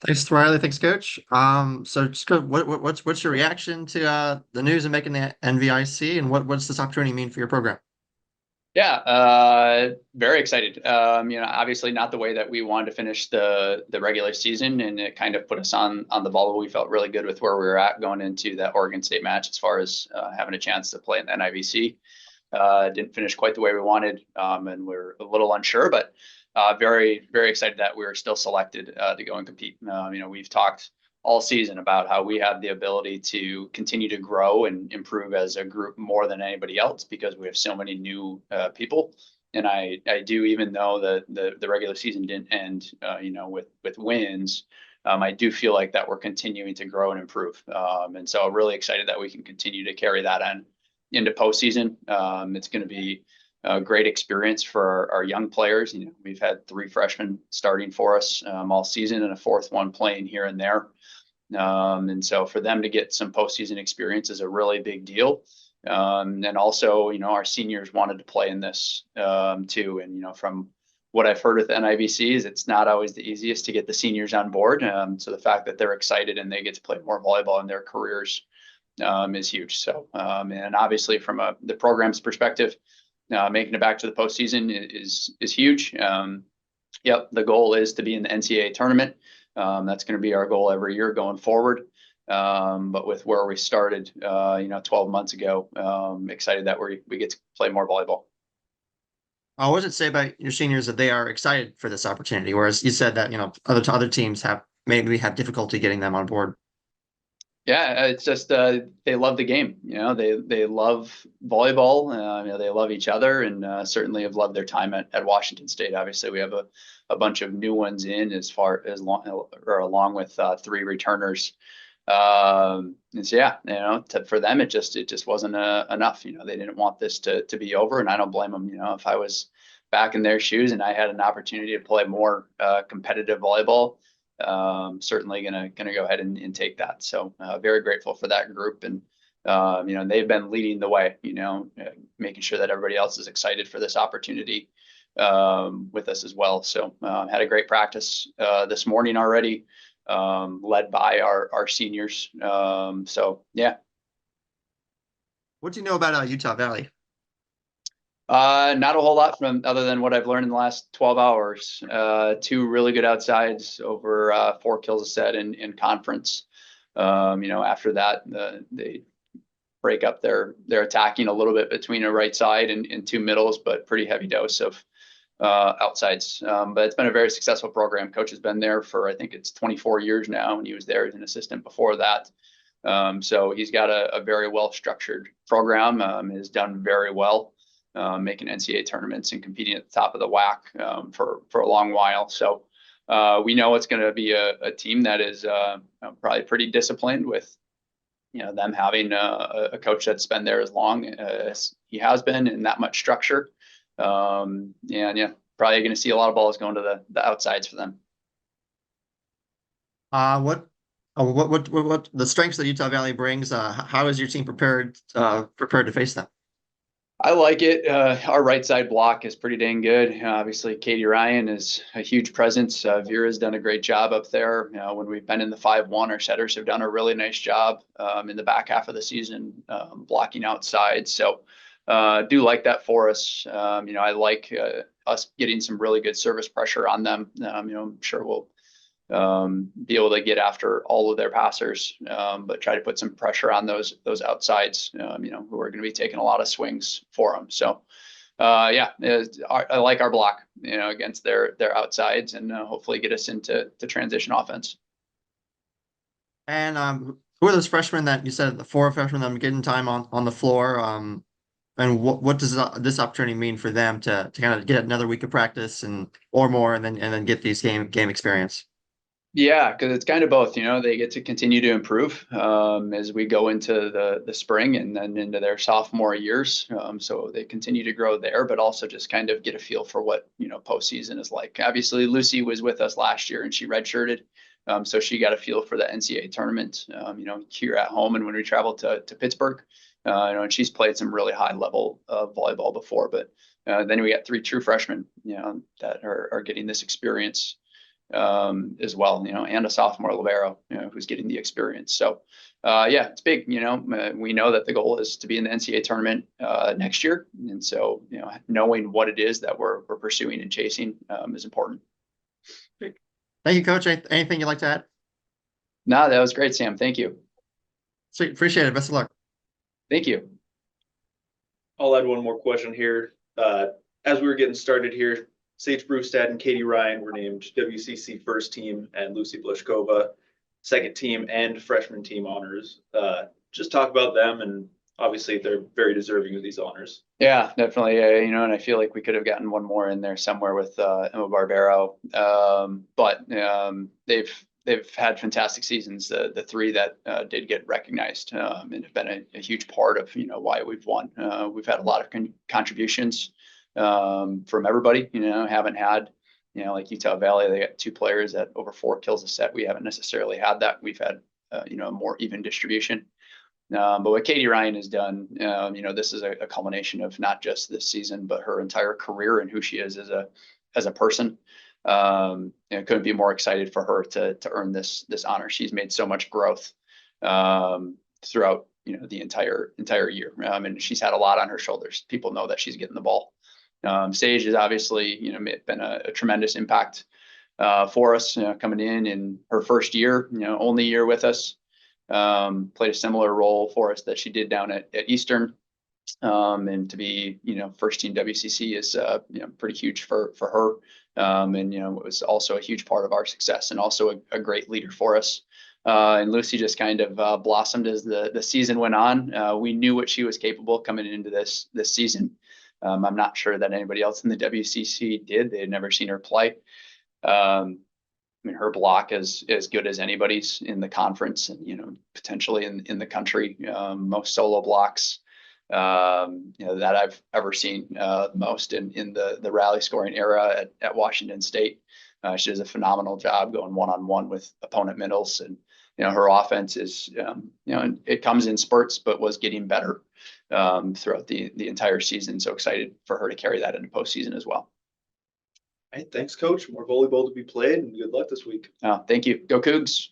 Thanks, Riley. Thanks, Coach. So just go, what's your reaction to the news of making the NVIC, and what's this opportunity mean for your program? Yeah, very excited. Obviously not the way that we wanted to finish the regular season, and it kind of put us on the bubble. We felt really good with where we were at going into that Oregon State match as far as having a chance to play in the NIVC. Didn't finish quite the way we wanted, and we're a little unsure, but very, very excited that we were still selected to go and compete. We've talked all season about how we have the ability to continue to grow and improve as a group more than anybody else because we have so many new people. And I do, even though the regular season didn't end, with wins, I do feel like that we're continuing to grow and improve. And so really excited that we can continue to carry that on into postseason. It's going to be a great experience for our young players. We've had three freshmen starting for us all season and a fourth one playing here and there. And so for them to get some postseason experience is a really big deal. And also, our seniors wanted to play in this too. And, from what I've heard with NIVCs, it's not always the easiest to get the seniors on board. So the fact that they're excited and they get to play more volleyball in their careers is huge. So, and obviously from the program's perspective, making it back to the postseason is huge. Yep, the goal is to be in the NCAA tournament. That's going to be our goal every year going forward. But with where we started, 12 months ago, excited that we get to play more volleyball. What does it say about your seniors that they are excited for this opportunity? Whereas you said that, other teams have difficulty getting them on board. Yeah, it's just they love the game. They love volleyball. They love each other, and certainly have loved their time at Washington State. Obviously, we have a bunch of new ones in as far as long or along with three returners. And so yeah, for them it just wasn't enough. They didn't want this to be over, and I don't blame them. If I was back in their shoes and I had an opportunity to play more competitive volleyball, certainly gonna go ahead and take that. So very grateful for that group, and they've been leading the way. Making sure that everybody else is excited for this opportunity with us as well. So had a great practice this morning already, led by our seniors. So yeah. What do you know about Utah Valley? Not a whole lot from other than what I've learned in the last 12 hours. Two really good outsides, over 4 kills a set in conference. After that, they break up their attacking a little bit between a right side and two middles, but pretty heavy dose of outsides. But it's been a very successful program. Coach has been there for, I think it's 24 years now, and he was there as an assistant before that. So he's got a very well structured program. Has done very well. Making NCAA tournaments and competing at the top of the WAC for a long while. So we know it's going to be a team that is probably pretty disciplined, with them having a coach that's been there as long as he has been, and that much structure. And yeah, probably going to see a lot of balls going to the outsides for them. What the strengths that Utah Valley brings? How is your team prepared to face them? I like it. Our right side block is pretty dang good. Obviously, Katie Ryan is a huge presence. Vera's done a great job up there. When we've been in the 5-1, our setters have done a really nice job in the back half of the season, blocking outside. So do like that for us. I like us getting some really good service pressure on them. I'm sure we'll be able to get after all of their passers, but try to put some pressure on those outsides, who are going to be taking a lot of swings for them. So, yeah, I like our block, against their outsides, and hopefully get us into the transition offense. And who are those freshmen that you said, the four freshmen that are getting time on the floor? And what does this opportunity mean for them to kind of get another week of practice or more, and then get these game experience? Yeah, because it's kind of both. They get to continue to improve as we go into the spring and then into their sophomore years. So they continue to grow there, but also just kind of get a feel for what postseason is like. Obviously, Lucy was with us last year and she redshirted, so she got a feel for the NCAA tournament. Here at home, and when we traveled to Pittsburgh, and she's played some really high level volleyball before. But then we got three true freshmen, that are getting this experience. as well, and a sophomore libero, who's getting the experience. So, yeah, it's big. We know that the goal is to be in the NCAA tournament next year, and so knowing what it is that we're pursuing and chasing is important. Thank you, Coach. Anything you'd like to add? No, that was great, Sam. Thank you. Sweet. Appreciate it. Best of luck. Thank you. I'll add one more question here. As we were getting started here, Sage Brewstad and Katie Ryan were named WCC first team and Lucy Blashkova second team and freshman team honors. Just talk about them, and obviously they're very deserving of these honors. Yeah, definitely. And I feel like we could have gotten one more in there somewhere with Emma Barbero. But they've had fantastic seasons. The three that did get recognized and have been a huge part of why we've won. We've had a lot of contributions from everybody. Haven't had like Utah Valley. They got 2 players at over 4 kills a set. We haven't necessarily had that. We've had a more even distribution. But what Katie Ryan has done, this is a culmination of not just this season, but her entire career and who she is as a person. Couldn't be more excited for her to earn this honor. She's made so much growth throughout the entire year, and she's had a lot on her shoulders. People know that she's getting the ball. Sage has obviously been a tremendous impact for us coming in her first year, only year with us. Played a similar role for us that she did down at Eastern, and to be first team WCC is pretty huge for her, and it was also a huge part of our success and also a great leader for us. And Lucy just kind of blossomed as the season went on. We knew what she was capable coming into this season. I'm not sure that anybody else in the WCC did. They had never seen her play. Her block is as good as anybody's in the conference, and potentially in the country. Most solo blocks that I've ever seen, most in the rally scoring era at Washington State. She does a phenomenal job going one-on-one with opponent middles, and her offense is and it comes in spurts, but was getting better throughout the entire season. So excited for her to carry that into postseason as well. Hey, thanks, Coach. More volleyball to be played, and good luck this week. Thank you. Go Cougs.